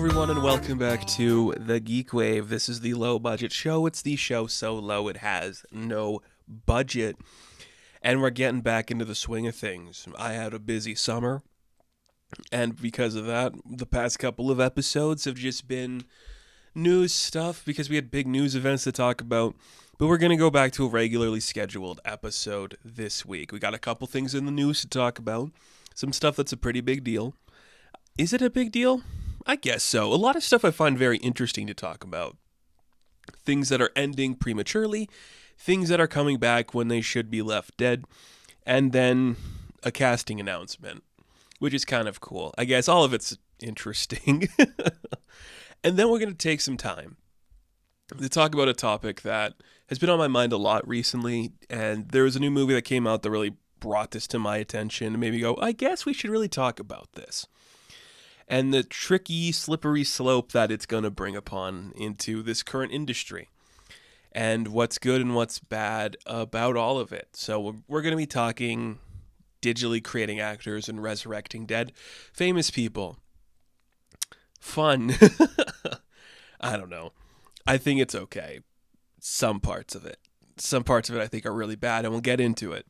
everyone, and welcome back to the GeekWave. This is the low-budget show. It's the show so low it has no budget. And we're getting back into the swing of things. I had a busy summer, and because of that, the past couple of episodes have just been news stuff because we had big news events to talk about. But we're going to go back to a regularly scheduled episode this week. We got a couple things in the news to talk about. Some stuff that's a pretty big deal. Is it a big deal? I guess so. A lot of stuff I find very interesting to talk about. Things that are ending prematurely, things that are coming back when they should be left dead, and then a casting announcement, which is kind of cool. I guess all of it's interesting. And then we're going to take some time to talk about a topic that has been on my mind a lot recently, and there was a new movie that came out that really brought this to my attention and made me go, I guess we should really talk about this. And the tricky, slippery slope that it's going to bring upon into this current industry. And what's good and what's bad about all of it. So we're going to be talking digitally creating actors and resurrecting dead famous people. Fun. I don't know. I think it's okay. Some parts of it. Some parts of it I think are really bad, and we'll get into it.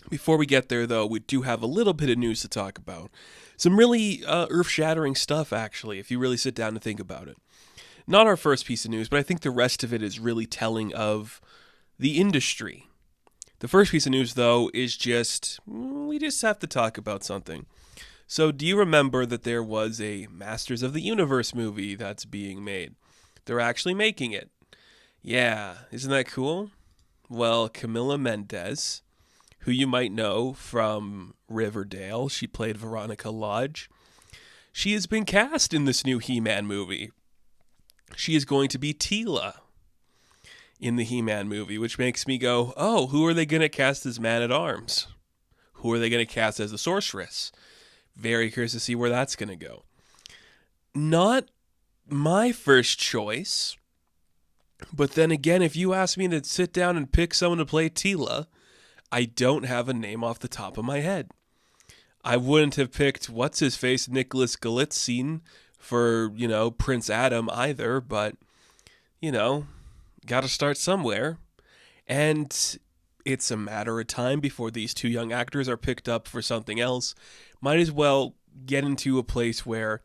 Before we get there, though, we do have a little bit of news to talk about. Some really earth-shattering stuff, actually, if you really sit down and think about it. Not our first piece of news, but I think the rest of it is really telling of the industry. The first piece of news, though, is we just have to talk about something. So, do you remember that there was a Masters of the Universe movie that's being made? They're actually making it. Yeah, isn't that cool? Well, Camila Mendes, who you might know from Riverdale. She played Veronica Lodge. She has been cast in this new He-Man movie. She is going to be Teela in the He-Man movie, which makes me go, oh, who are they going to cast as Man-at-Arms? Who are they going to cast as the Sorceress? Very curious to see where that's going to go. Not my first choice, but then again, if you ask me to sit down and pick someone to play Teela, I don't have a name off the top of my head. I wouldn't have picked what's-his-face Nicholas Galitzine for, Prince Adam either, but, gotta start somewhere. And it's a matter of time before these two young actors are picked up for something else. Might as well get into a place where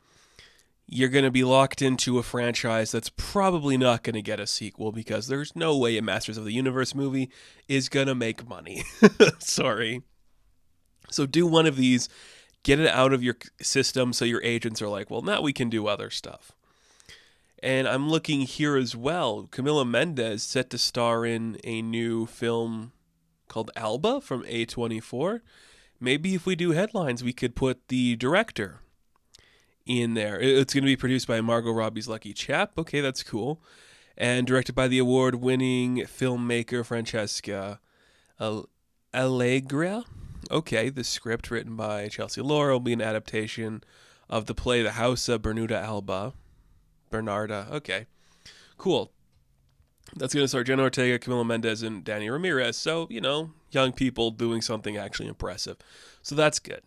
you're going to be locked into a franchise that's probably not going to get a sequel because there's no way a Masters of the Universe movie is going to make money. Sorry. So do one of these, get it out of your system so your agents are like, well, now we can do other stuff. And I'm looking here as well. Camila Mendes set to star in a new film called Alba from A24. Maybe if we do headlines, we could put the director in there. It's going to be produced by Margot Robbie's Lucky Chap. Okay, that's cool. And directed by the award-winning filmmaker Francesca Allegra. Okay, the script written by Chelsea Laura will be an adaptation of the play The House of Bernarda. Okay, cool. That's going to star Jenna Ortega, Camila Mendes, and Danny Ramirez. So, young people doing something actually impressive. So that's good.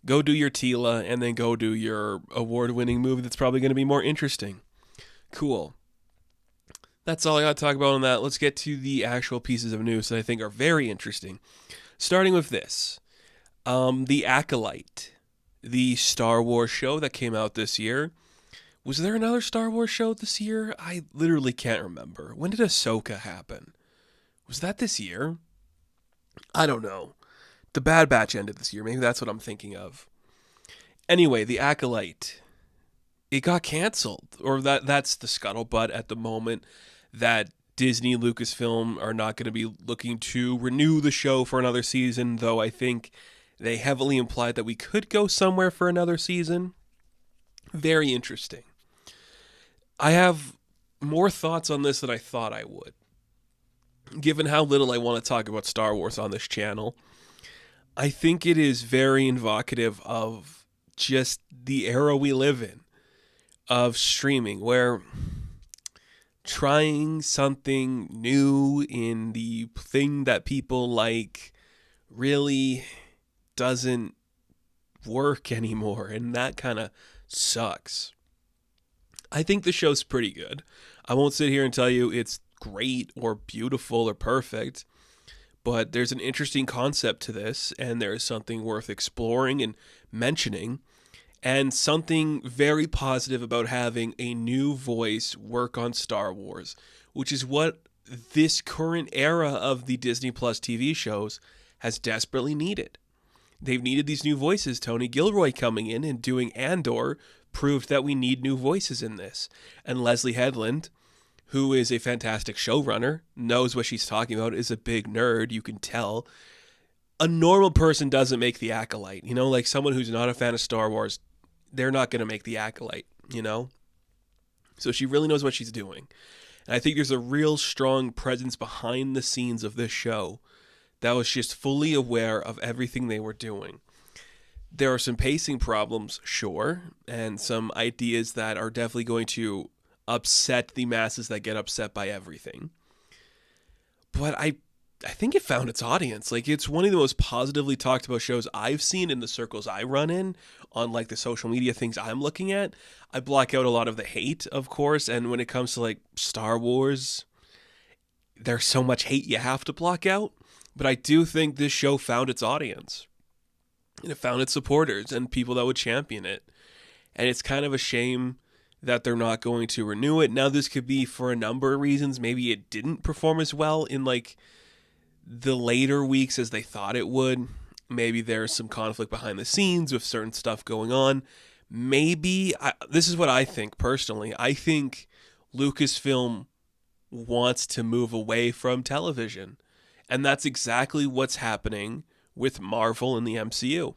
Go do your Teela, and then go do your award-winning movie that's probably going to be more interesting. Cool. That's all I got to talk about on that. Let's get to the actual pieces of news that I think are very interesting. Starting with this. The Acolyte, the Star Wars show that came out this year. Was there another Star Wars show this year? I literally can't remember. When did Ahsoka happen? Was that this year? I don't know. The Bad Batch ended this year. Maybe that's what I'm thinking of. Anyway, The Acolyte. It got canceled. Or that's the scuttlebutt at the moment that Disney, Lucasfilm are not going to be looking to renew the show for another season, though I think they heavily implied that we could go somewhere for another season. Very interesting. I have more thoughts on this than I thought I would. Given how little I want to talk about Star Wars on this channel, I think it is very evocative of just the era we live in, of streaming, where trying something new in the thing that people like really doesn't work anymore, and that kind of sucks. I think the show's pretty good. I won't sit here and tell you it's great or beautiful or perfect, but there's an interesting concept to this, and there is something worth exploring and mentioning, and something very positive about having a new voice work on Star Wars, which is what this current era of the Disney Plus TV shows has desperately needed. They've needed these new voices. Tony Gilroy coming in and doing Andor proved that we need new voices in this. And Leslie Headland, who is a fantastic showrunner, knows what she's talking about, is a big nerd, you can tell. A normal person doesn't make the Acolyte, like someone who's not a fan of Star Wars, they're not going to make the Acolyte, So she really knows what she's doing. And I think there's a real strong presence behind the scenes of this show that was just fully aware of everything they were doing. There are some pacing problems, sure, and some ideas that are definitely going to upset the masses that get upset by everything. But I think it found its audience. Like, it's one of the most positively talked about shows I've seen in the circles I run in, on like the social media things I'm looking at. I block out a lot of the hate, of course, and when it comes to like Star Wars, there's so much hate you have to block out. But I do think this show found its audience. And it found its supporters and people that would champion it. And it's kind of a shame that they're not going to renew it. Now, this could be for a number of reasons. Maybe it didn't perform as well in like the later weeks as they thought it would. Maybe there's some conflict behind the scenes with certain stuff going on. This is what I think personally. I think Lucasfilm wants to move away from television. And that's exactly what's happening with Marvel and the MCU.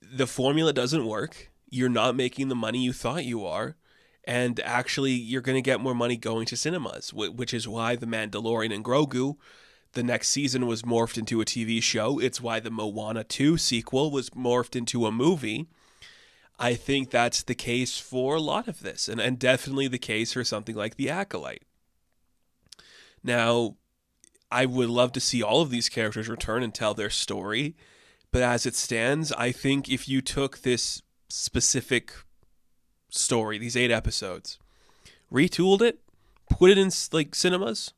The formula doesn't work. You're not making the money you thought you are. And actually, you're going to get more money going to cinemas, which is why The Mandalorian and Grogu, the next season, was morphed into a TV show. It's why the Moana 2 sequel was morphed into a movie. I think that's the case for a lot of this, and definitely the case for something like The Acolyte. Now, I would love to see all of these characters return and tell their story, but as it stands, I think if you took this specific story, these 8 episodes, retooled it, put it in like cinemas,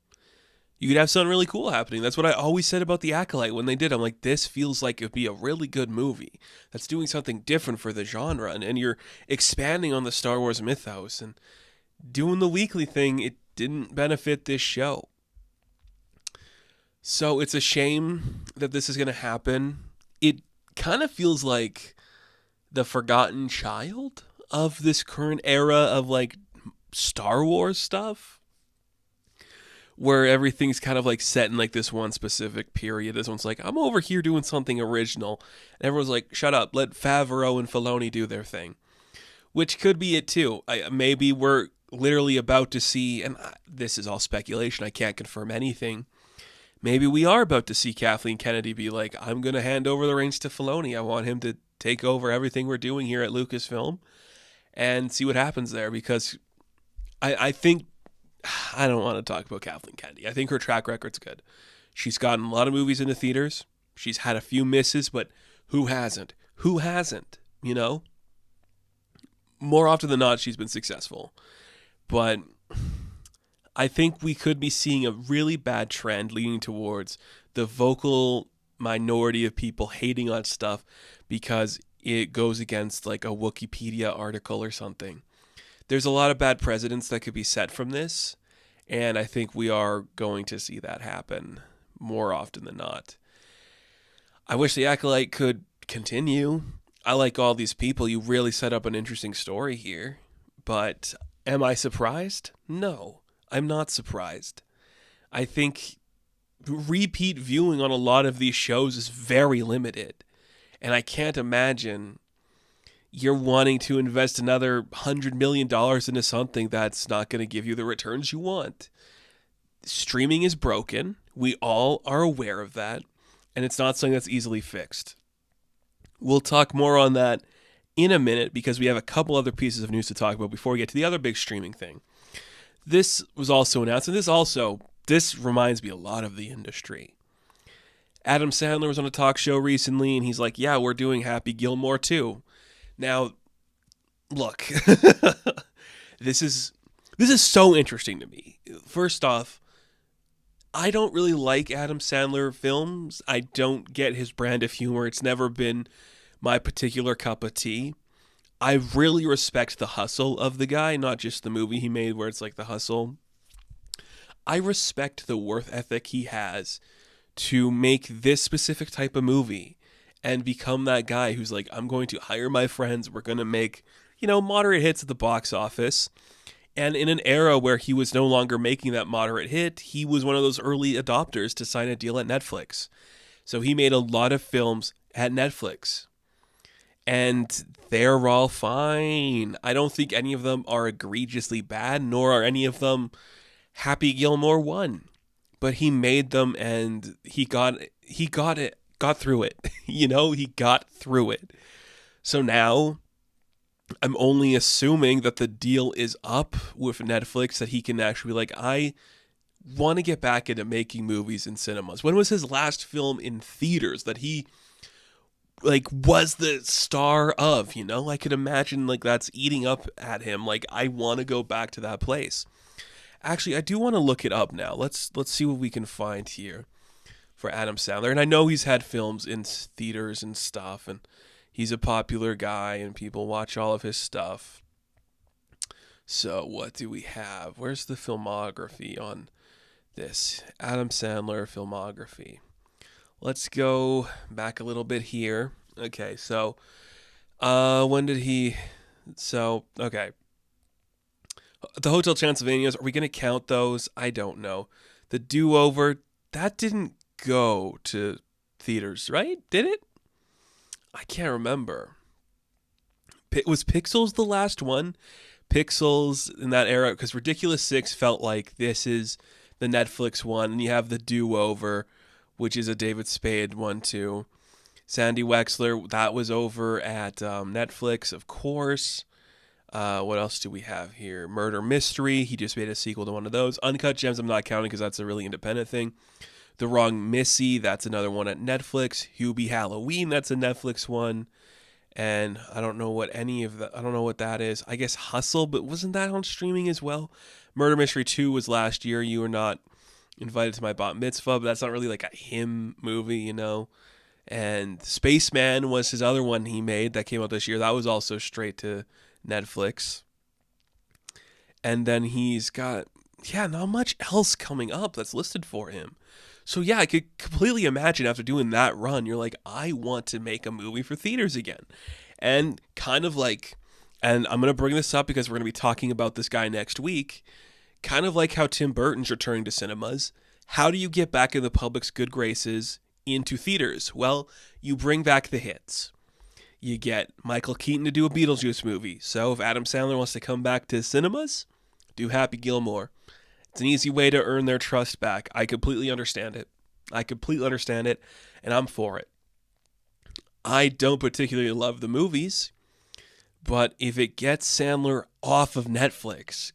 you could have something really cool happening. That's what I always said about The Acolyte when they did. I'm like, this feels like it would be a really good movie that's doing something different for the genre, and you're expanding on the Star Wars mythos, and doing the weekly thing, it didn't benefit this show. So it's a shame that this is going to happen. It kind of feels like the forgotten child of this current era of like Star Wars stuff, where everything's kind of like set in like this one specific period. This one's like, I'm over here doing something original. And everyone's like, shut up, let Favreau and Filoni do their thing. Which could be it too. Maybe we're literally about to see, and this is all speculation, I can't confirm anything, maybe we are about to see Kathleen Kennedy be like, I'm going to hand over the reins to Filoni. I want him to take over everything we're doing here at Lucasfilm and see what happens there, because I think, I don't want to talk about Kathleen Kennedy. I think her track record's good. She's gotten a lot of movies into theaters. She's had a few misses, but who hasn't? Who hasn't? More often than not, she's been successful. But I think we could be seeing a really bad trend leading towards the vocal minority of people hating on stuff because it goes against like a Wikipedia article or something. There's a lot of bad precedents that could be set from this, and I think we are going to see that happen more often than not. I wish The Acolyte could continue. I like all these people. You really set up an interesting story here. But am I surprised? No, I'm not surprised. I think repeat viewing on a lot of these shows is very limited. And I can't imagine you're wanting to invest another $100 million into something that's not going to give you the returns you want. Streaming is broken. We all are aware of that. And it's not something that's easily fixed. We'll talk more on that in a minute because we have a couple other pieces of news to talk about before we get to the other big streaming thing. This was also announced, and this reminds me a lot of the industry. Adam Sandler was on a talk show recently, and he's like, yeah, we're doing Happy Gilmore too. Now, look, This is so interesting to me. First off, I don't really like Adam Sandler films. I don't get his brand of humor. It's never been my particular cup of tea. I really respect the hustle of the guy, not just the movie he made where it's like The Hustle. I respect the worth ethic he has to make this specific type of movie and become that guy who's like, I'm going to hire my friends. We're going to make, moderate hits at the box office. And in an era where he was no longer making that moderate hit, he was one of those early adopters to sign a deal at Netflix. So he made a lot of films at Netflix. And they're all fine. I don't think any of them are egregiously bad, nor are any of them Happy Gilmore 1. But he made them and he got through it. He got through it. So now I'm only assuming that the deal is up with Netflix, that he can actually be like, I want to get back into making movies in cinemas. When was his last film in theaters that he was the star of? I could imagine that's eating up at him. I want to go back to that place. Actually, I do want to look it up now. Let's see what we can find here for Adam Sandler. And I know he's had films in theaters and stuff, and he's a popular guy, and people watch all of his stuff. So what do we have? Where's the filmography on this? Adam Sandler filmography. Let's go back a little bit here. Okay, so when did he... So, okay. The Hotel Transylvanias, are we going to count those? I don't know. The Do-Over, that didn't go to theaters, right? Did it? I can't remember. Was Pixels the last one? Pixels in that era, because Ridiculous 6 felt like this is the Netflix one, and you have the Do-Over, which is a David Spade one too. Sandy Wexler, that was over at Netflix, of course. What else do we have here? Murder Mystery, he just made a sequel to one of those. Uncut Gems, I'm not counting because that's a really independent thing. The Wrong Missy, that's another one at Netflix. Hubie Halloween, that's a Netflix one. And I don't know what that is. I guess Hustle, but wasn't that on streaming as well? Murder Mystery 2 was last year. You Were Not Invited to My Bat Mitzvah, but that's not really like a him movie, And Spaceman was his other one he made that came out this year. That was also straight to Netflix. And then he's got, not much else coming up that's listed for him. So I could completely imagine after doing that run, you're like, I want to make a movie for theaters again. And kind of like, and I'm going to bring this up because we're going to be talking about this guy next week, kind of like how Tim Burton's returning to cinemas. How do you get back in the public's good graces into theaters? Well, you bring back the hits. You get Michael Keaton to do a Beetlejuice movie. So if Adam Sandler wants to come back to cinemas, do Happy Gilmore. It's an easy way to earn their trust back. I completely understand it. And I'm for it. I don't particularly love the movies, but if it gets Sandler off of Netflix,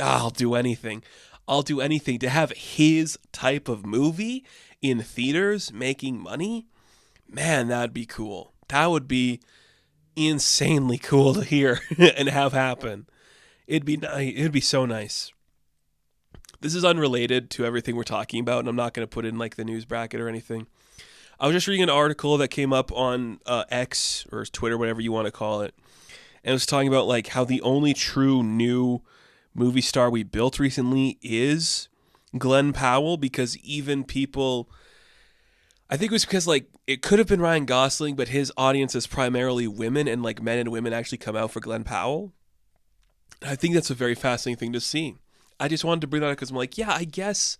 I'll do anything. I'll do anything to have his type of movie in theaters making money. Man, that'd be cool. That would be insanely cool to hear and have happen. It'd be nice. It'd be so nice. This is unrelated to everything we're talking about, and I'm not going to put in the news bracket or anything. I was just reading an article that came up on X or Twitter, whatever you want to call it, and it was talking about how the only true new movie star we built recently is Glenn Powell, because even people, I think it was because it could have been Ryan Gosling, but his audience is primarily women, and men and women actually come out for Glenn Powell. I think that's a very fascinating thing to see. I just wanted to bring that up because I'm I guess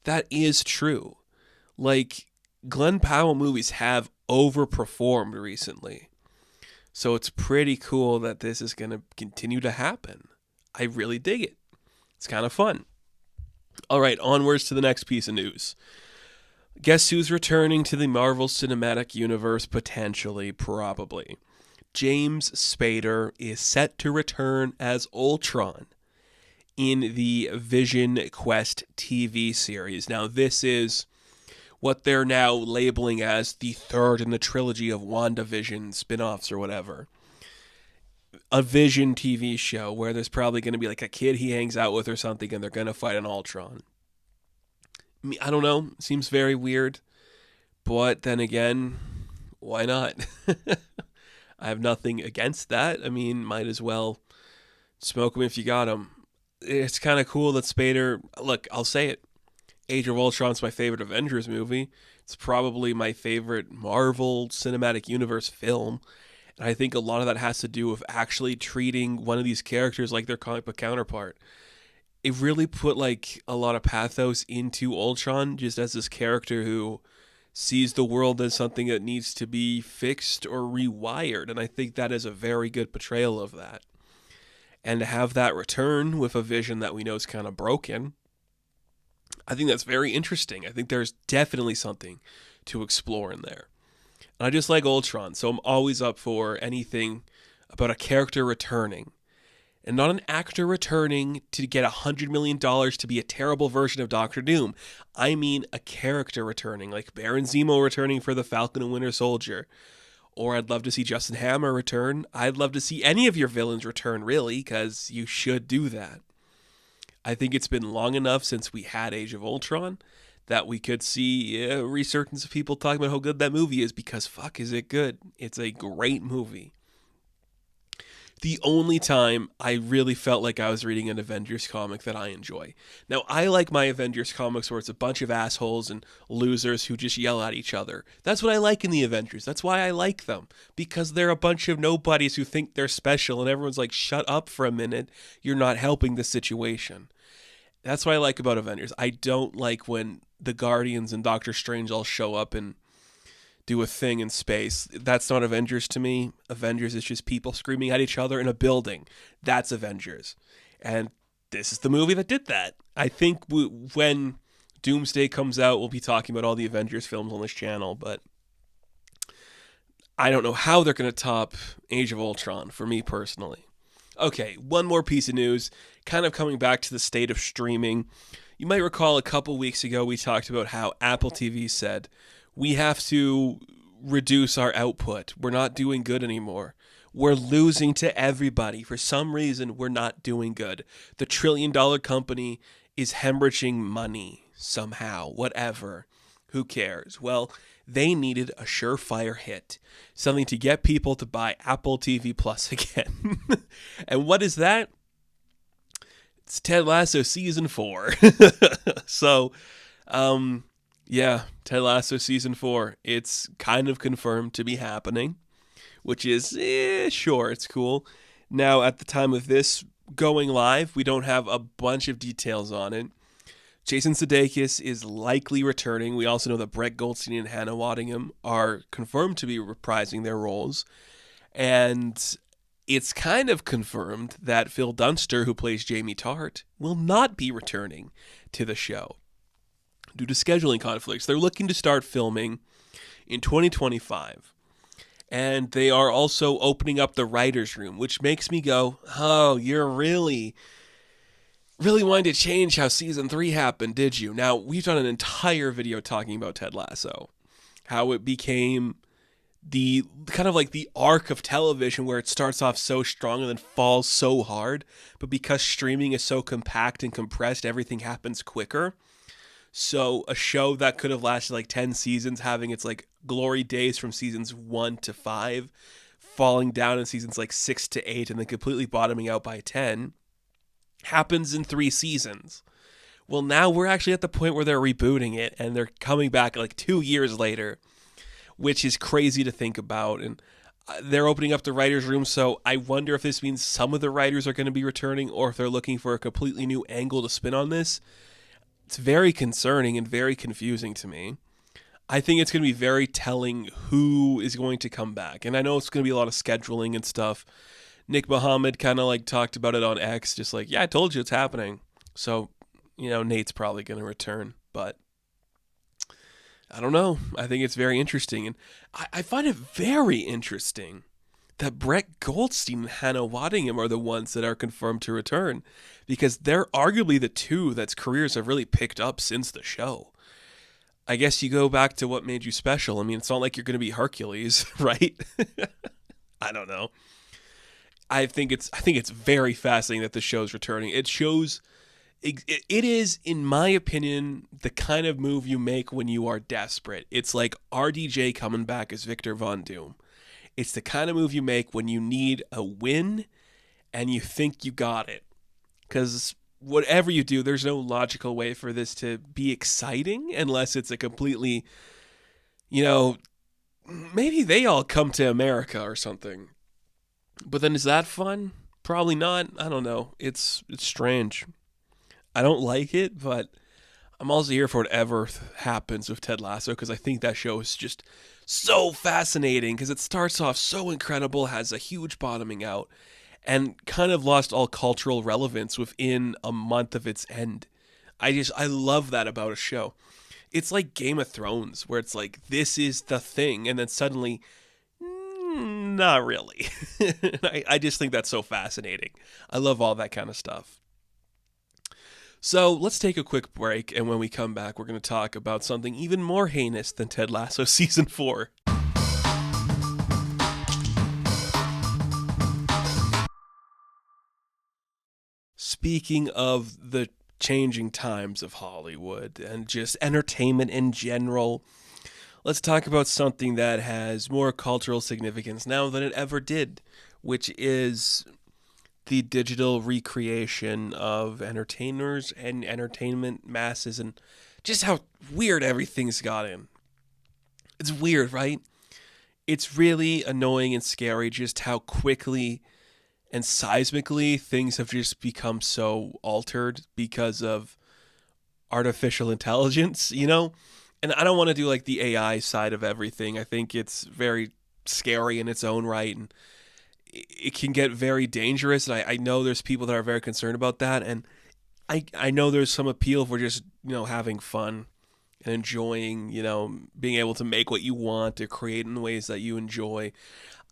that is true. Glenn Powell movies have overperformed recently. So it's pretty cool that this is going to continue to happen. I really dig it. It's kind of fun. All right, onwards to the next piece of news. Guess who's returning to the Marvel Cinematic Universe potentially, probably? James Spader is set to return as Ultron in the Vision Quest TV series. Now, this is what they're now labeling as the third in the trilogy of WandaVision spin-offs or whatever. a Vision TV show where there's probably going to be like a kid he hangs out with or something and they're going to fight an Ultron. I don't know. Seems very weird. But then again, why not? I have nothing against that. I mean, might as well smoke them if you got them. It's kind of cool that Spader... Look, I'll say it. Age of Ultron's my favorite Avengers movie. It's probably my favorite Marvel Cinematic Universe film. And I think a lot of that has to do with actually treating one of these characters like their comic book counterpart. It really put like a lot of pathos into Ultron just as this character who sees the world as something that needs to be fixed or rewired. And I think that is a very good portrayal of that. And to have that return with a Vision that we know is kind of broken, I think that's very interesting. I think there's definitely something to explore in there. And I just like Ultron, so I'm always up for anything about a character returning. And not an actor returning to get $100 million to be a terrible version of Doctor Doom. I mean a character returning, like Baron Zemo returning for the Falcon and Winter Soldier. Or I'd love to see Justin Hammer return. I'd love to see any of your villains return, really, because you should do that. I think it's been long enough since we had Age of Ultron that we could see a resurgence of people talking about how good that movie is, because fuck is it good. It's a great movie. The only time I really felt like I was reading an Avengers comic that I enjoy. Now, I like my Avengers comics where it's a bunch of assholes and losers who just yell at each other. That's what I like in the Avengers. That's why I like them. Because they're a bunch of nobodies who think they're special and everyone's like, shut up for a minute. You're not helping the situation. That's what I like about Avengers. I don't like when the Guardians and Doctor Strange all show up and do a thing in space. That's not Avengers to me. Avengers is just people screaming at each other in a building. That's Avengers. And this is the movie that did that. I think when Doomsday comes out, we'll be talking about all the Avengers films on this channel, but I don't know how they're going to top Age of Ultron for me personally. Okay, one more piece of news, kind of coming back to the state of streaming. You might recall a couple weeks ago we talked about how Apple TV said, we have to reduce our output. We're not doing good anymore. We're losing to everybody. For some reason, we're not doing good. The $1 trillion company is hemorrhaging money somehow, whatever. Who cares? Well, they needed a surefire hit, something to get people to buy Apple TV Plus again. And what is that? It's Ted Lasso Season 4. So, yeah, Ted Lasso Season 4. It's kind of confirmed to be happening, which is, sure, it's cool. Now, at the time of this going live, we don't have a bunch of details on it. Jason Sudeikis is likely returning. We also know that Brett Goldstein and Hannah Waddingham are confirmed to be reprising their roles. And it's kind of confirmed that Phil Dunster, who plays Jamie Tart, will not be returning to the show due to scheduling conflicts. They're looking to start filming in 2025. And they are also opening up the writer's room, which makes me go, oh, you're really wanted to change how season 3 happened, did you? Now, we've done an entire video talking about Ted Lasso, how it became the kind of like the arc of television where it starts off so strong and then falls so hard, but because streaming is so compact and compressed, everything happens quicker. So a show that could have lasted like 10 seasons, having its like glory days from seasons 1 to 5, falling down in seasons like 6 to 8, and then completely bottoming out by 10, happens in 3 seasons. Well, now we're actually at the point where they're rebooting it and they're coming back like 2 years later, which is crazy to think about. And they're opening up the writer's room, so I wonder if this means some of the writers are going to be returning or if they're looking for a completely new angle to spin on this. It's very concerning and very confusing to me. I think it's going to be very telling who is going to come back. And I know it's going to be a lot of scheduling and stuff. Nick Mohammed kind of like talked about it on X, just like, yeah, I told you it's happening. So, Nate's probably going to return, but I don't know. I think it's very interesting. And I find it very interesting that Brett Goldstein and Hannah Waddingham are the ones that are confirmed to return, because they're arguably the two that's careers have really picked up since the show. I guess you go back to what made you special. I mean, it's not like you're going to be Hercules, right? I don't know. I think it's very fascinating that the show's returning. It is, in my opinion, the kind of move you make when you are desperate. It's like RDJ coming back as Victor Von Doom. It's the kind of move you make when you need a win and you think you got it. Because whatever you do, there's no logical way for this to be exciting unless it's a completely, you know, maybe they all come to America or something. But then is that fun? Probably not. I don't know. It's strange. I don't like it, but I'm also here for whatever happens with Ted Lasso because I think that show is just so fascinating because it starts off so incredible, has a huge bottoming out, and kind of lost all cultural relevance within a month of its end. I love that about a show. It's like Game of Thrones, where it's like, this is the thing, and then suddenly, not really. I just think that's so fascinating. I love all that kind of stuff. So let's take a quick break, and when we come back, we're going to talk about something even more heinous than Ted Lasso Season 4. Speaking of the changing times of Hollywood and just entertainment in general, let's talk about something that has more cultural significance now than it ever did, which is the digital recreation of entertainers and entertainment masses and just how weird everything's gotten. It's weird, right? It's really annoying and scary just how quickly and seismically things have just become so altered because of artificial intelligence, you know? And I don't want to do like the AI side of everything. I think it's very scary in its own right, and it can get very dangerous. And I know there's people that are very concerned about that. And I know there's some appeal for just, having fun and enjoying, being able to make what you want to create in ways that you enjoy.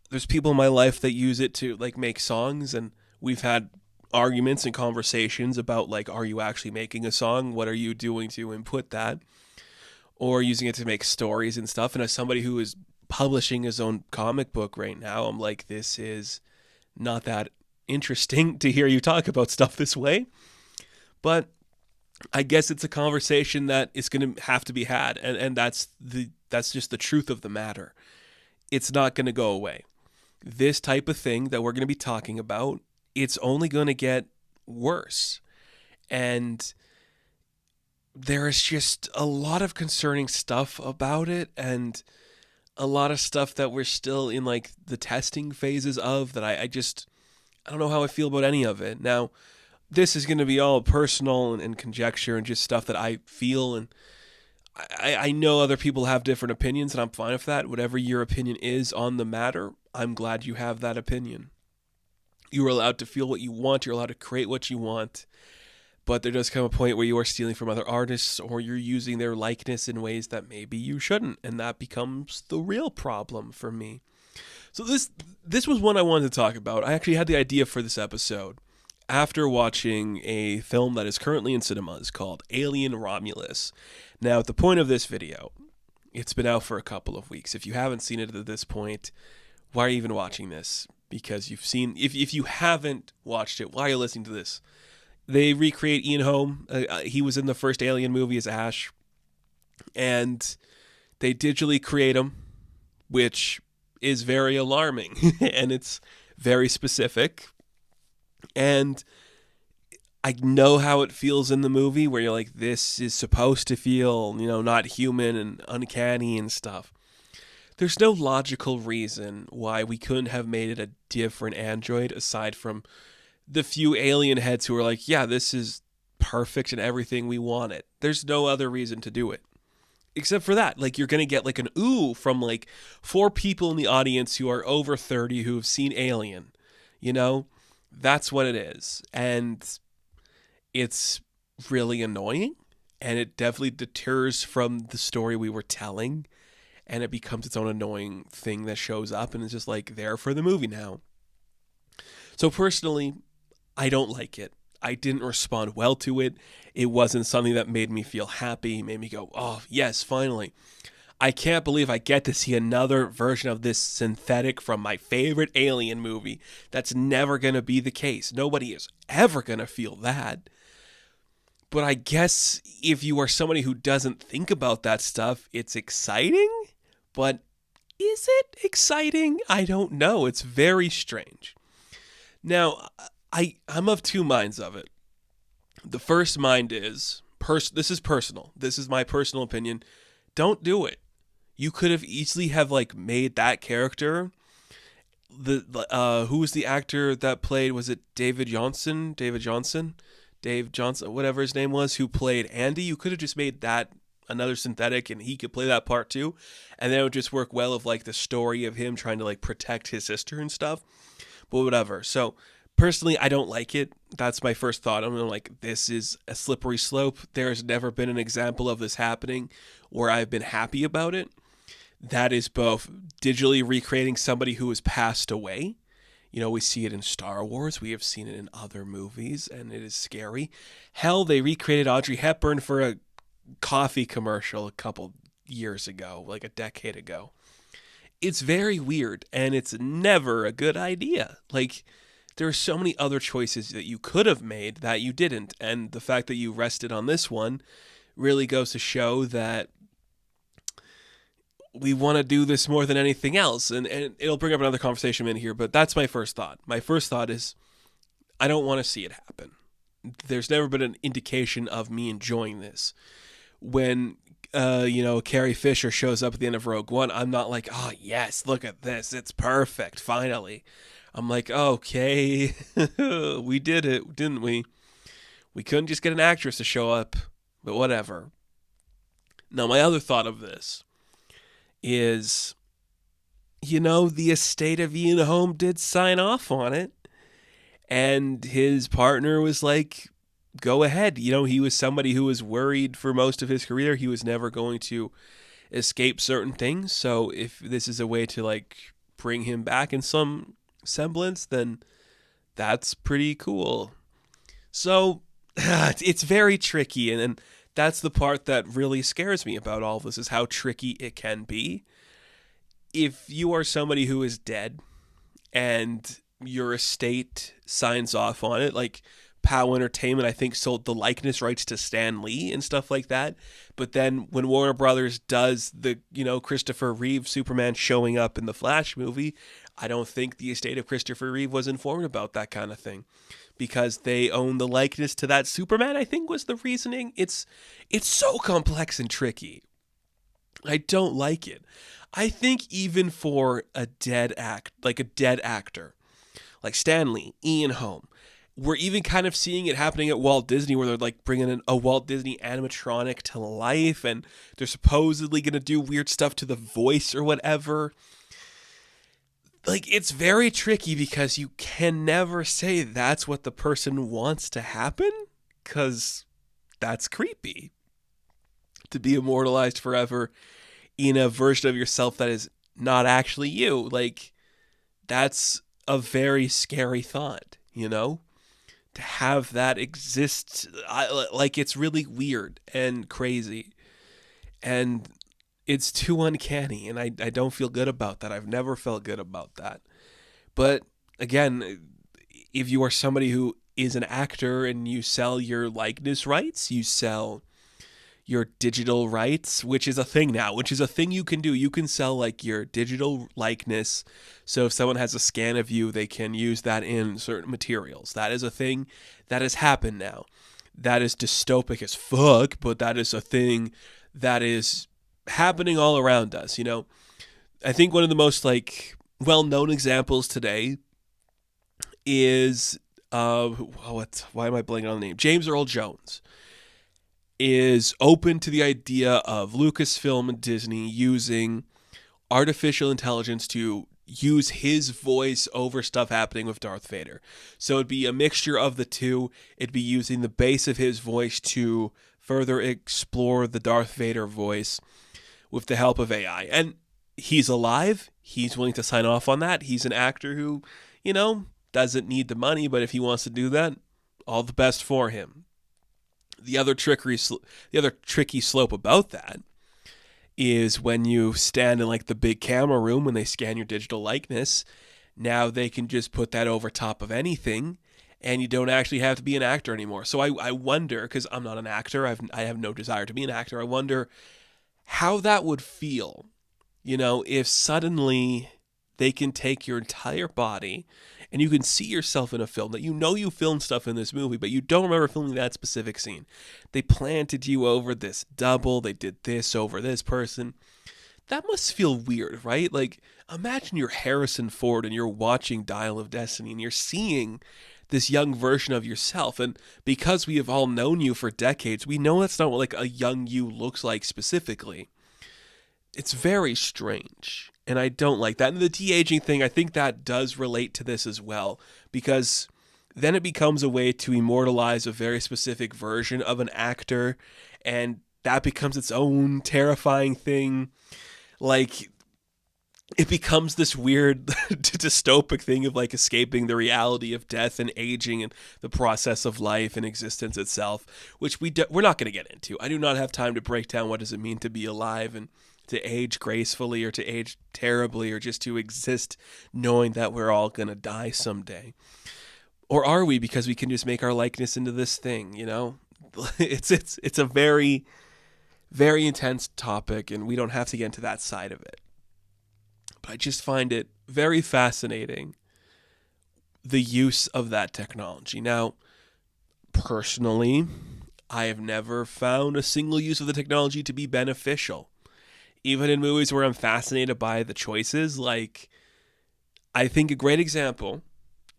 There's people in my life that use it to like make songs, and we've had arguments and conversations about like, are you actually making a song? What are you doing to input that? Or using it to make stories and stuff. And as somebody who is publishing his own comic book right now, I'm like, this is not that interesting to hear you talk about stuff this way. But I guess it's a conversation that is going to have to be had, and that's just the truth of the matter. It's not going to go away. This type of thing that we're going to be talking about, it's only going to get worse. And there is just a lot of concerning stuff about it, and a lot of stuff that we're still in like the testing phases of that I don't know how I feel about any of it. Now, this is going to be all personal and conjecture and just stuff that I feel, and I know other people have different opinions, and I'm fine with that. Whatever your opinion is on the matter, I'm glad you have that opinion. You're allowed to feel what you want. You're allowed to create what you want. But there does come a point where you are stealing from other artists, or you're using their likeness in ways that maybe you shouldn't. And that becomes the real problem for me. So this was one I wanted to talk about. I actually had the idea for this episode after watching a film that is currently in cinemas called Alien Romulus. Now, at the point of this video, it's been out for a couple of weeks. If you haven't seen it at this point, why are you even watching this? Because you've seen, if you haven't watched it, why are you listening to this? They recreate Ian Holm. He was in the first Alien movie as Ash. And they digitally create him, which is very alarming. And it's very specific. And I know how it feels in the movie where you're like, this is supposed to feel, not human and uncanny and stuff. There's no logical reason why we couldn't have made it a different android aside from the few alien heads who are like, yeah, this is perfect and everything we wanted. There's no other reason to do it. Except for that, like you're going to get like an ooh from like 4 people in the audience who are over 30 who have seen Alien. That's what it is. And it's really annoying, and it definitely deters from the story we were telling, and it becomes its own annoying thing that shows up and is just like there for the movie now. So personally, I don't like it. I didn't respond well to it. It wasn't something that made me feel happy, made me go, oh, yes, finally. I can't believe I get to see another version of this synthetic from my favorite Alien movie. That's never going to be the case. Nobody is ever going to feel that. But I guess if you are somebody who doesn't think about that stuff, it's exciting. But is it exciting? I don't know. It's very strange. Now, I'm of two minds of it. The first mind is, this is personal. This is my personal opinion. Don't do it. You could have easily have like made that character. Who was the actor that played? Was it Dave Johnson, whatever his name was, who played Andy? You could have just made that another synthetic, and he could play that part too, and then it would just work well of like the story of him trying to like protect his sister and stuff. But whatever. So personally, I don't like it. That's my first thought. I'm like, this is a slippery slope. There's never been an example of this happening where I've been happy about it. That is both digitally recreating somebody who has passed away. You know, we see it in Star Wars. We have seen it in other movies, and it is scary. Hell, they recreated Audrey Hepburn for a coffee commercial a couple years ago, like a decade ago. It's very weird, and it's never a good idea. Like, there are so many other choices that you could have made that you didn't, and the fact that you rested on this one really goes to show that we want to do this more than anything else. And it'll bring up another conversation in here, but that's my first thought. My first thought is, I don't want to see it happen. There's never been an indication of me enjoying this. When, Carrie Fisher shows up at the end of Rogue One, I'm not like, oh, yes, look at this. It's perfect, finally. I'm like, okay, we did it, didn't we? We couldn't just get an actress to show up, but whatever. Now, my other thought of this is, the estate of Ian Holm did sign off on it, and his partner was like, go ahead. He was somebody who was worried for most of his career. He was never going to escape certain things. So if this is a way to like bring him back in some semblance, then that's pretty cool. So it's very tricky, and that's the part that really scares me about all of this, is how tricky it can be. If you are somebody who is dead and your estate signs off on it, like POW Entertainment, I think, sold the likeness rights to Stan Lee and stuff like that. But then when Warner Brothers does the, Christopher Reeve Superman showing up in the Flash movie, I don't think the estate of Christopher Reeve was informed about that kind of thing, because they own the likeness to that Superman, I think was the reasoning. It's so complex and tricky. I don't like it. I think even for a dead actor, like Stan Lee, Ian Holm, we're even kind of seeing it happening at Walt Disney, where they're like bringing in a Walt Disney animatronic to life, and they're supposedly going to do weird stuff to the voice or whatever. Like, it's very tricky because you can never say that's what the person wants to happen, because that's creepy. To be immortalized forever in a version of yourself that is not actually you. Like, that's a very scary thought, to have that exist. It's really weird and crazy, and it's too uncanny, and I don't feel good about that. I've never felt good about that. But again, if you are somebody who is an actor and you sell your likeness rights, you sell your digital rights, which is a thing now, which is a thing you can do. You can sell like your digital likeness. So if someone has a scan of you, they can use that in certain materials. That is a thing that has happened now. That is dystopic as fuck, but that is a thing that is happening all around us. I think one of the most like well-known examples today is why am I blanking on the name? James Earl Jones is open to the idea of Lucasfilm and Disney using artificial intelligence to use his voice over stuff happening with Darth Vader. So it'd be a mixture of the two. It'd be using the base of his voice to further explore the Darth Vader voice with the help of AI. And he's alive. He's willing to sign off on that. He's an actor who, doesn't need the money, but if he wants to do that, all the best for him. The other tricky slope about that is when you stand in like the big camera room when they scan your digital likeness, now they can just put that over top of anything and you don't actually have to be an actor anymore. So I wonder, because I'm not an actor, I have no desire to be an actor, I wonder how that would feel, if suddenly they can take your entire body and you can see yourself in a film that you filmed stuff in this movie, but you don't remember filming that specific scene. They planted you over this double, they did this over this person. That must feel weird, right? Like, imagine you're Harrison Ford and you're watching Dial of Destiny and you're seeing this young version of yourself. And because we have all known you for decades, we know that's not what like a young you looks like specifically. It's very strange. And I don't like that. And the de-aging thing, I think that does relate to this as well. Because then it becomes a way to immortalize a very specific version of an actor. And that becomes its own terrifying thing. Like, it becomes this weird dystopic thing of like escaping the reality of death and aging and the process of life and existence itself, which we're not going to get into. I do not have time to break down what does it mean to be alive and to age gracefully or to age terribly or just to exist knowing that we're all going to die someday. Or are we, because we can just make our likeness into this thing, It's a very, very intense topic and we don't have to get into that side of it. But I just find it very fascinating, the use of that technology. Now, personally, I have never found a single use of the technology to be beneficial. Even in movies where I'm fascinated by the choices, like, I think a great example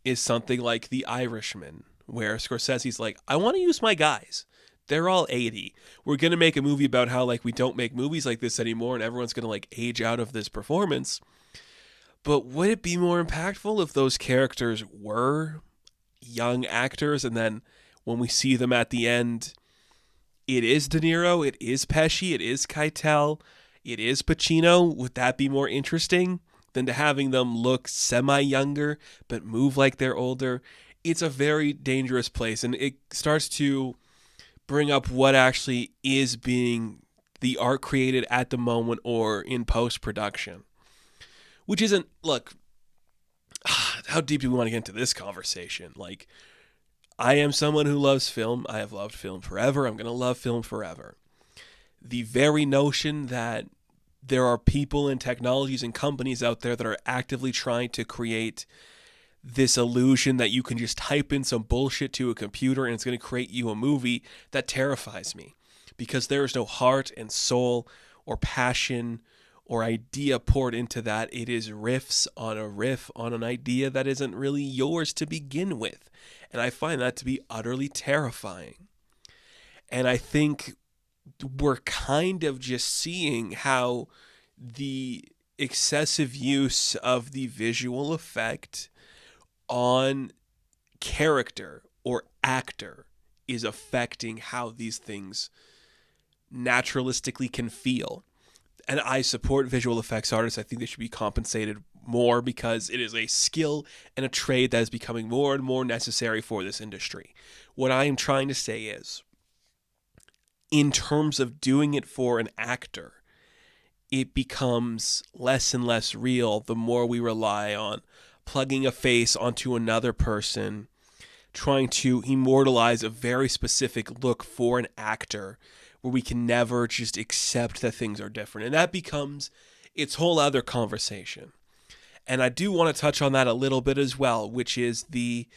is something like The Irishman, where Scorsese's like, I want to use my guys. They're all 80. We're going to make a movie about how, like, we don't make movies like this anymore and everyone's going to, like, age out of this performance. But would it be more impactful if those characters were young actors and then when we see them at the end, it is De Niro, it is Pesci, it is Keitel, it is Pacino? Would that be more interesting than to having them look semi-younger but move like they're older? It's a very dangerous place, and it starts to bring up what actually is being the art created at the moment or in post-production. Which isn't, look, how deep do we want to get into this conversation? Like, I am someone who loves film. I have loved film forever. I'm going to love film forever. The very notion that there are people and technologies and companies out there that are actively trying to create this illusion that you can just type in some bullshit to a computer and it's going to create you a movie, that terrifies me. Because there is no heart and soul or passion or idea poured into that. It is riffs on a riff on an idea that isn't really yours to begin with. And I find that to be utterly terrifying. And I think we're kind of just seeing how the excessive use of the visual effect on character or actor is affecting how these things naturalistically can feel. And I support visual effects artists. I think they should be compensated more because it is a skill and a trade that is becoming more and more necessary for this industry. What I am trying to say is, in terms of doing it for an actor, it becomes less and less real the more we rely on plugging a face onto another person, trying to immortalize a very specific look for an actor where we can never just accept that things are different. And that becomes its whole other conversation. And I do want to touch on that a little bit as well, which is the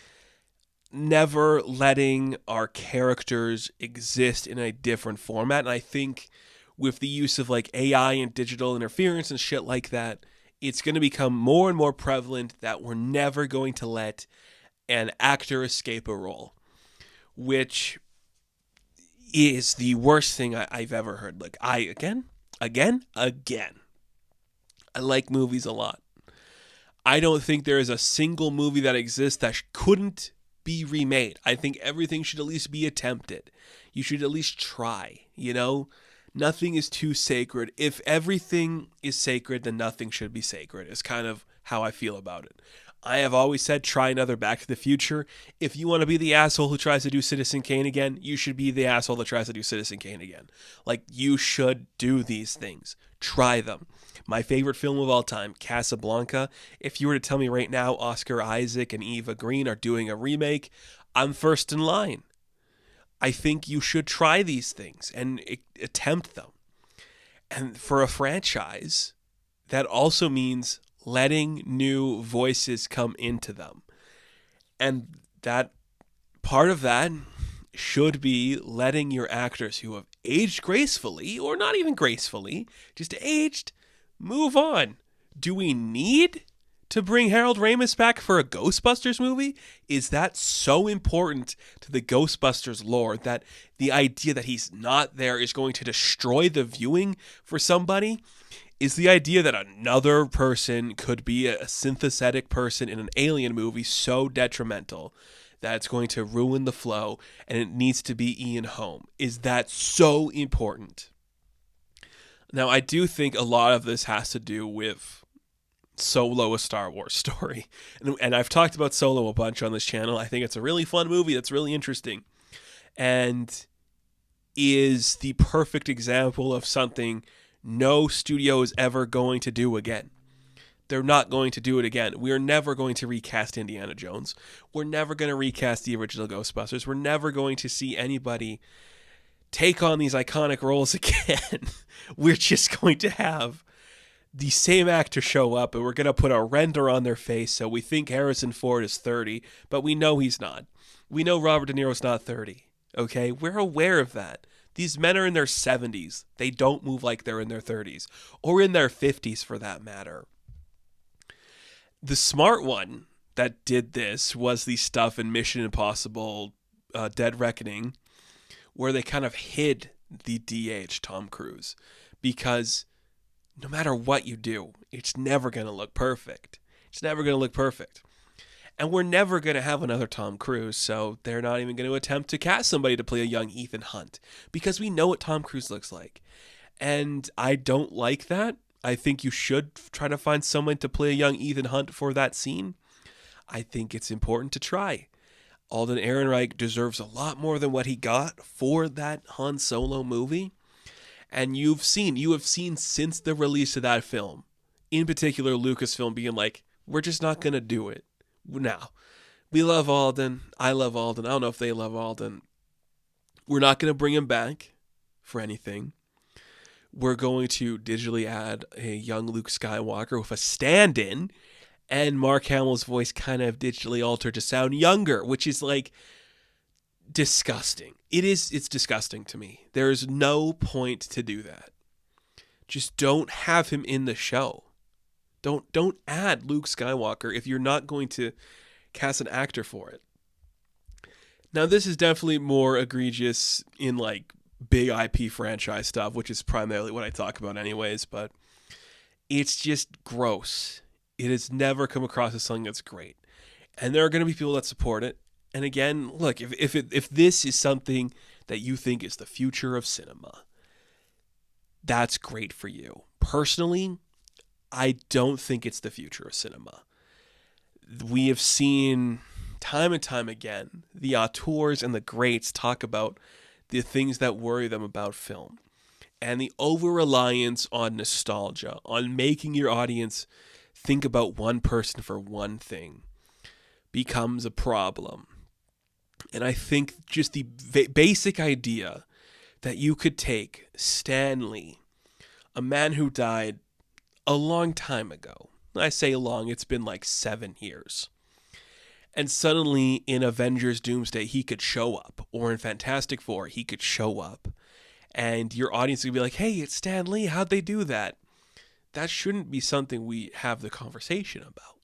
never letting our characters exist in a different format. And I think with the use of like AI and digital interference and shit like that, it's going to become more and more prevalent that we're never going to let an actor escape a role, which is the worst thing I've ever heard. Like, again, I like movies a lot. I don't think there is a single movie that exists that couldn't be remade. I think everything should at least be attempted. You should at least try, Nothing is too sacred. If everything is sacred, then nothing should be sacred. Is kind of how I feel about it. I have always said try another Back to the Future. If you want to be the asshole who tries to do Citizen Kane again, you should be the asshole that tries to do Citizen Kane again. Like, you should do these things. Try them. My favorite film of all time, Casablanca. If you were to tell me right now Oscar Isaac and Eva Green are doing a remake, I'm first in line. I think you should try these things and attempt them. And for a franchise, that also means letting new voices come into them. And that part of that should be letting your actors who have aged gracefully, or not even gracefully, just aged, move on. Do we need to bring Harold Ramis back for a Ghostbusters movie? Is that so important to the Ghostbusters lore that the idea that he's not there is going to destroy the viewing for somebody? Is the idea that another person could be a synthetic person in an alien movie so detrimental that it's going to ruin the flow and it needs to be Ian Holm? Is that so important? Now, I do think a lot of this has to do with Solo, a Star Wars story. And I've talked about Solo a bunch on this channel. I think it's a really fun movie that's really interesting and is the perfect example of something no studio is ever going to do again. They're not going to do it again. We are never going to recast Indiana Jones. We're never going to recast the original Ghostbusters. We're never going to see anybody take on these iconic roles again. We're just going to have the same actor show up, and we're going to put a render on their face so we think Harrison Ford is 30, but we know he's not. We know Robert De Niro's not 30, okay? We're aware of that. These men are in their 70s. They don't move like they're in their 30s, or in their 50s for that matter. The smart one that did this was the stuff in Mission Impossible Dead Reckoning, where they kind of hid the DH Tom Cruise, because no matter what you do, it's never going to look perfect. It's never going to look perfect. And we're never going to have another Tom Cruise, so they're not even going to attempt to cast somebody to play a young Ethan Hunt, because we know what Tom Cruise looks like. And I don't like that. I think you should try to find someone to play a young Ethan Hunt for that scene. I think it's important to try. Alden Ehrenreich deserves a lot more than what he got for that Han Solo movie. And you have seen since the release of that film, in particular Lucasfilm being like, we're just not going to do it. Now, we love Alden. I love Alden. I don't know if they love Alden. We're not going to bring him back for anything. We're going to digitally add a young Luke Skywalker with a stand-in, and Mark Hamill's voice kind of digitally altered to sound younger, which is like disgusting. It's disgusting to me. There is no point to do that. Just don't have him in the show. Don't add Luke Skywalker if you're not going to cast an actor for it. Now, this is definitely more egregious in like big IP franchise stuff, which is primarily what I talk about anyways, but it's just gross. It has never come across as something that's great. And there are going to be people that support it. And again, look, if this is something that you think is the future of cinema, that's great for you. Personally, I don't think it's the future of cinema. We have seen time and time again the auteurs and the greats talk about the things that worry them about film. And the over-reliance on nostalgia, on making your audience think about one person for one thing, becomes a problem. And I think just the basic idea that you could take Stan Lee, a man who died a long time ago. I say long, it's been like 7 years. And suddenly in Avengers Doomsday, he could show up. Or in Fantastic Four, he could show up. And your audience would be like, hey, it's Stan Lee. How'd they do that? That shouldn't be something we have the conversation about.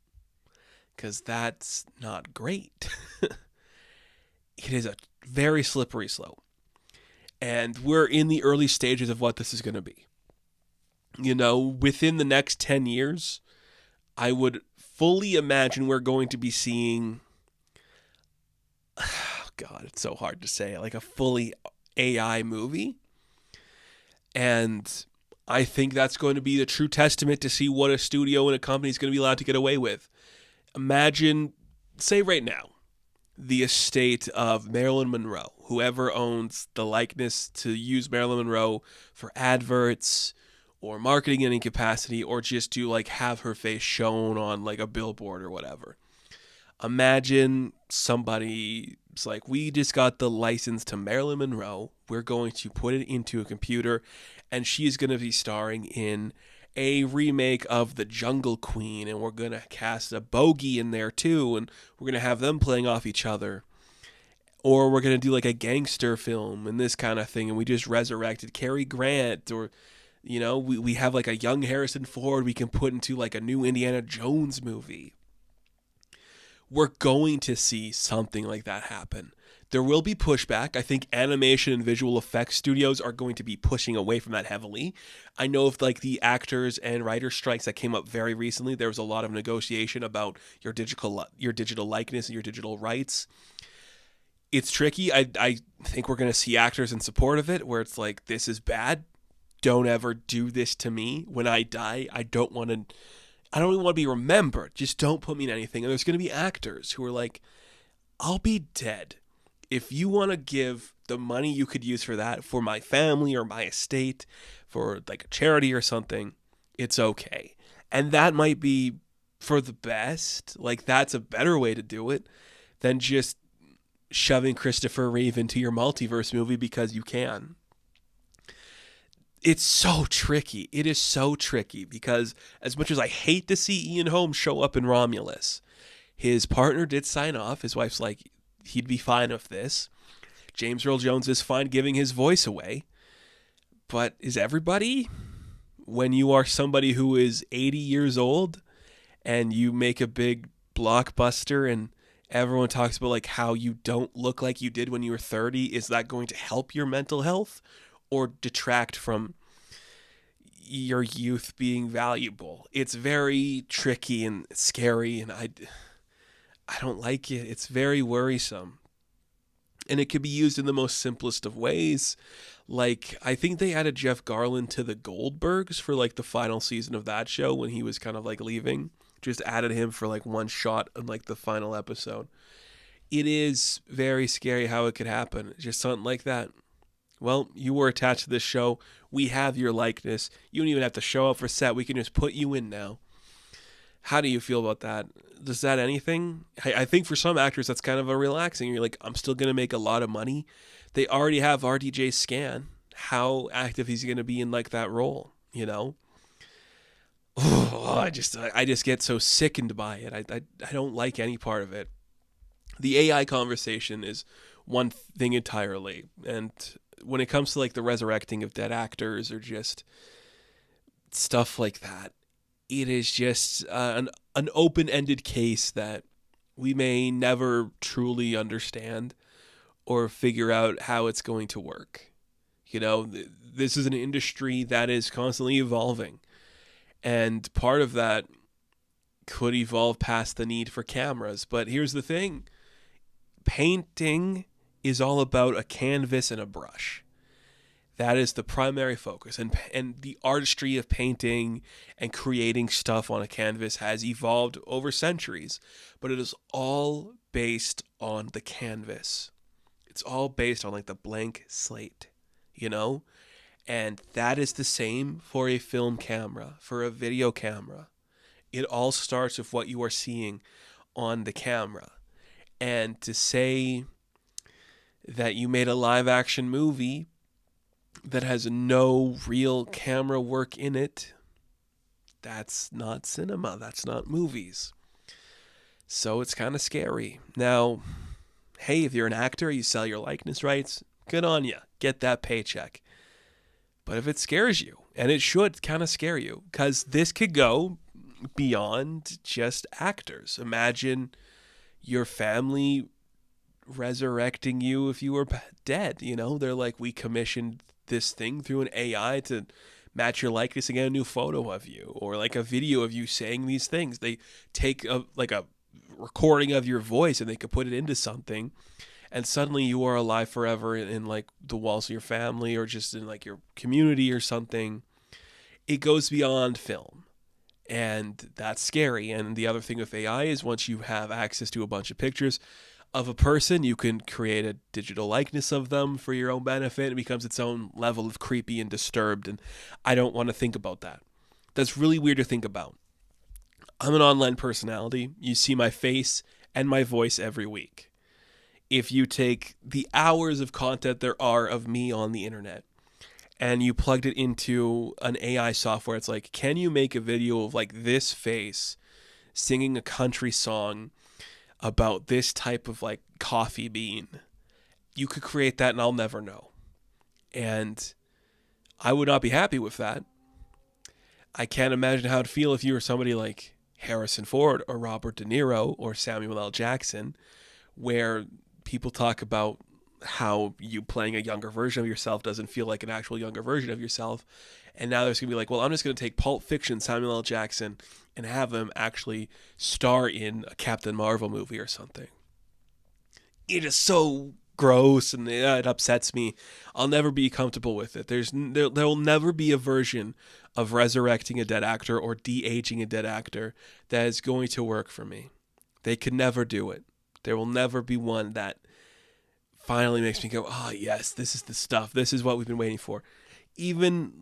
Because that's not great. It is a very slippery slope. And we're in the early stages of what this is going to be. You know, within the next 10 years, I would fully imagine we're going to be seeing, oh God, it's so hard to say, like a fully AI movie. And I think that's going to be the true testament to see what a studio and a company is going to be allowed to get away with. Imagine, say right now, the estate of Marilyn Monroe, whoever owns the likeness to use Marilyn Monroe for adverts or marketing in any capacity, or just to like have her face shown on like a billboard or whatever. Imagine somebody's like, we just got the license to Marilyn Monroe. We're going to put it into a computer, and she's going to be starring in a remake of The Jungle Queen, and we're going to cast a bogey in there too, and we're going to have them playing off each other. Or we're going to do like a gangster film and this kind of thing, and we just resurrected Cary Grant, or, you know, we have like a young Harrison Ford we can put into like a new Indiana Jones movie. We're going to see something like that happen. There will be pushback. I think animation and visual effects studios are going to be pushing away from that heavily. I know of like the actors and writer strikes that came up very recently. There was a lot of negotiation about your digital likeness and your digital rights. It's tricky. I think we're going to see actors in support of it, where it's like, this is bad. Don't ever do this to me. When I die, I don't even want to be remembered. Just don't put me in anything. And there's going to be actors who are like, I'll be dead. If you want to give the money you could use for that, for my family or my estate, for like a charity or something, it's okay. And that might be for the best. Like, that's a better way to do it than just shoving Christopher Reeve into your multiverse movie because you can. It's so tricky. It is so tricky because as much as I hate to see Ian Holmes show up in Romulus, his partner did sign off. His wife's like, he'd be fine with this. James Earl Jones is fine giving his voice away. But is everybody? When you are somebody who is 80 years old and you make a big blockbuster and everyone talks about like how you don't look like you did when you were 30, is that going to help your mental health or detract from your youth being valuable? It's very tricky and scary, and I don't like it. It's very worrisome. And it could be used in the most simplest of ways. Like, I think they added Jeff Garlin to the Goldbergs for like the final season of that show when he was kind of like leaving. Just added him for like one shot in like the final episode. It is very scary how it could happen. Just something like that. Well, you were attached to this show. We have your likeness. You don't even have to show up for set. We can just put you in now. How do you feel about that? Does that anything? I think for some actors that's kind of a relaxing. You're like, I'm still going to make a lot of money. They already have RDJ Scan. How active he's going to be in like that role, you know? Oh, I just get so sickened by it. I don't like any part of it. The AI conversation is one thing entirely. And when it comes to like the resurrecting of dead actors or just stuff like that, it is just an open-ended case that we may never truly understand or figure out how it's going to work. You know, this is an industry that is constantly evolving. And part of that could evolve past the need for cameras. But here's the thing. Painting is all about a canvas and a brush. That is the primary focus. And the artistry of painting and creating stuff on a canvas has evolved over centuries. But it is all based on the canvas. It's all based on like the blank slate, you know? And that is the same for a film camera, for a video camera. It all starts with what you are seeing on the camera. And to say that you made a live action movie that has no real camera work in it, that's not cinema. That's not movies. So it's kind of scary. Now, hey, if you're an actor, you sell your likeness rights, good on you. Get that paycheck. But if it scares you, and it should kind of scare you, because this could go beyond just actors. Imagine your family resurrecting you if you were dead. You know, they're like, we commissioned this thing through an AI to match your likeness and get a new photo of you, or like a video of you saying these things. They take a recording of your voice and they could put it into something, and suddenly you are alive forever in like the walls of your family or just in like your community or something. It goes beyond film. And that's scary. And the other thing with AI is once you have access to a bunch of pictures of a person, you can create a digital likeness of them for your own benefit. It becomes its own level of creepy and disturbed. And I don't want to think about that. That's really weird to think about. I'm an online personality. You see my face and my voice every week. If you take the hours of content there are of me on the internet and you plugged it into an AI software, it's like, can you make a video of like this face singing a country song about this type of like coffee bean? You could create that and I'll never know. And I would not be happy with that. I can't imagine how it'd feel if you were somebody like Harrison Ford or Robert De Niro or Samuel L. Jackson, where people talk about how you playing a younger version of yourself doesn't feel like an actual younger version of yourself. And now there's going to be like, well, I'm just going to take Pulp Fiction, Samuel L. Jackson, and have him actually star in a Captain Marvel movie or something. It is so gross and it upsets me. I'll never be comfortable with it. There will never be a version of resurrecting a dead actor or de-aging a dead actor that is going to work for me. They could never do it. There will never be one that finally makes me go, oh yes, this is the stuff. This is what we've been waiting for. Even,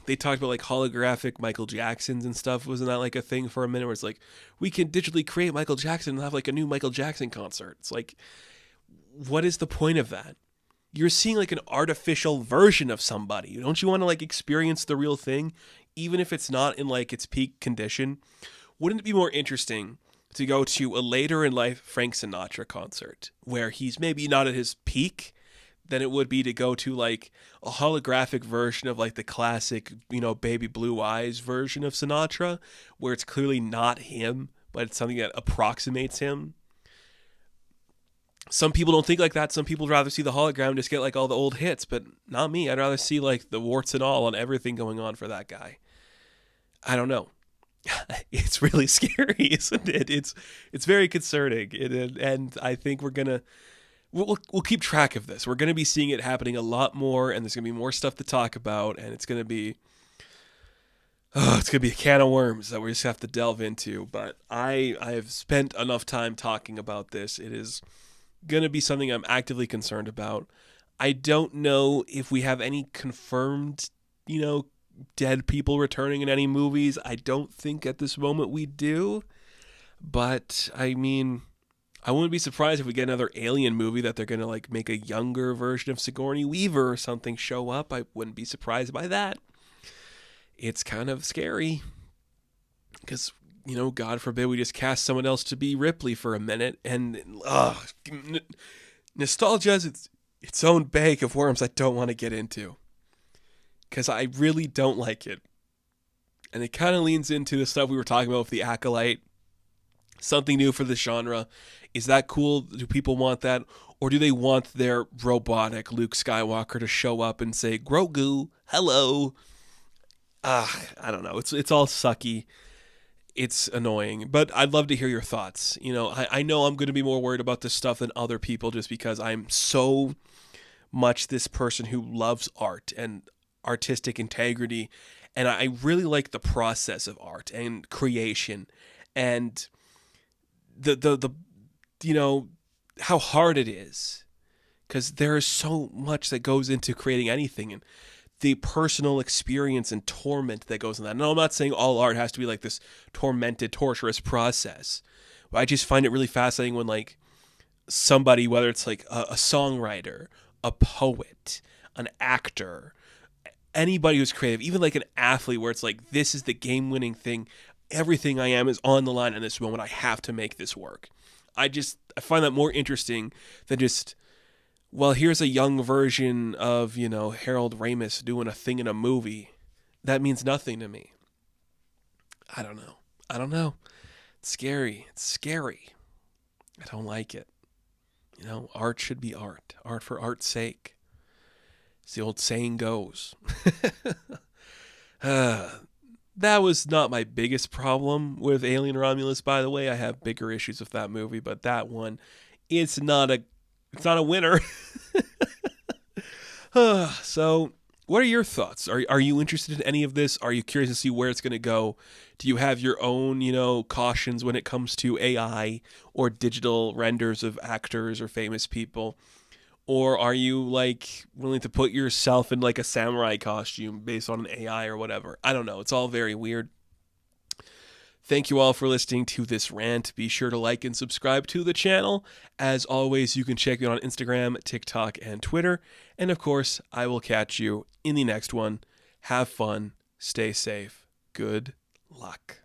they talked about like holographic Michael Jacksons and stuff. Wasn't that like a thing for a minute where it's like, we can digitally create Michael Jackson and have like a new Michael Jackson concert? It's like, what is the point of that? You're seeing like an artificial version of somebody. Don't you want to like experience the real thing, even if it's not in like its peak condition? Wouldn't it be more interesting to go to a later in life Frank Sinatra concert where he's maybe not at his peak than it would be to go to like a holographic version of like the classic, baby blue eyes version of Sinatra, where it's clearly not him, but it's something that approximates him? Some people don't think like that. Some people would rather see the hologram and just get like all the old hits, but not me. I'd rather see like the warts and all on everything going on for that guy. I don't know. It's really scary, isn't it? It's very concerning, and I think we'll keep track of this. We're gonna be seeing it happening a lot more, and there's gonna be more stuff to talk about, and it's gonna be a can of worms that we just have to delve into. But I have spent enough time talking about this. It is gonna be something I'm actively concerned about. I don't know if we have any confirmed, dead people returning in any movies. I don't think at this moment we do. But, I mean, I wouldn't be surprised if we get another Alien movie that they're going to, like, make a younger version of Sigourney Weaver or something show up. I wouldn't be surprised by that. It's kind of scary. Because, God forbid we just cast someone else to be Ripley for a minute. And, nostalgia has its own bag of worms I don't want to get into. Because I really don't like it. And it kind of leans into the stuff we were talking about with the Acolyte. Something new for the genre. Is that cool? Do people want that? Or do they want their robotic Luke Skywalker to show up and say, Grogu, hello? I don't know. It's all sucky. It's annoying. But I'd love to hear your thoughts. I know I'm going to be more worried about this stuff than other people just because I'm so much this person who loves art and artistic integrity, and I really like the process of art and creation and the how hard it is, because there is so much that goes into creating anything, and the personal experience and torment that goes in that. No, I'm not saying all art has to be like this tormented, torturous process, but I just find it really fascinating when like somebody, whether it's like a songwriter, a poet, an actor, anybody who's creative, even like an athlete, where it's like, this is the game-winning thing. Everything I am is on the line in this moment. I have to make this work. I find that more interesting than just, well, here's a young version of, Harold Ramis doing a thing in a movie. That means nothing to me. I don't know. It's scary. I don't like it. Art should be art. Art for art's sake. As the old saying goes. That was not my biggest problem with Alien Romulus, by the way. I have bigger issues with that movie, but that one, it's not a winner. So What are your thoughts? Are you interested in any of this? Are you curious to see where it's going to go? Do you have your own, cautions when it comes to AI or digital renders of actors or famous people? Or are you like willing to put yourself in like a samurai costume based on an AI or whatever? I don't know. It's all very weird. Thank you all for listening to this rant. Be sure to like and subscribe to the channel. As always, you can check me out on Instagram, TikTok, and Twitter. And of course, I will catch you in the next one. Have fun. Stay safe. Good luck.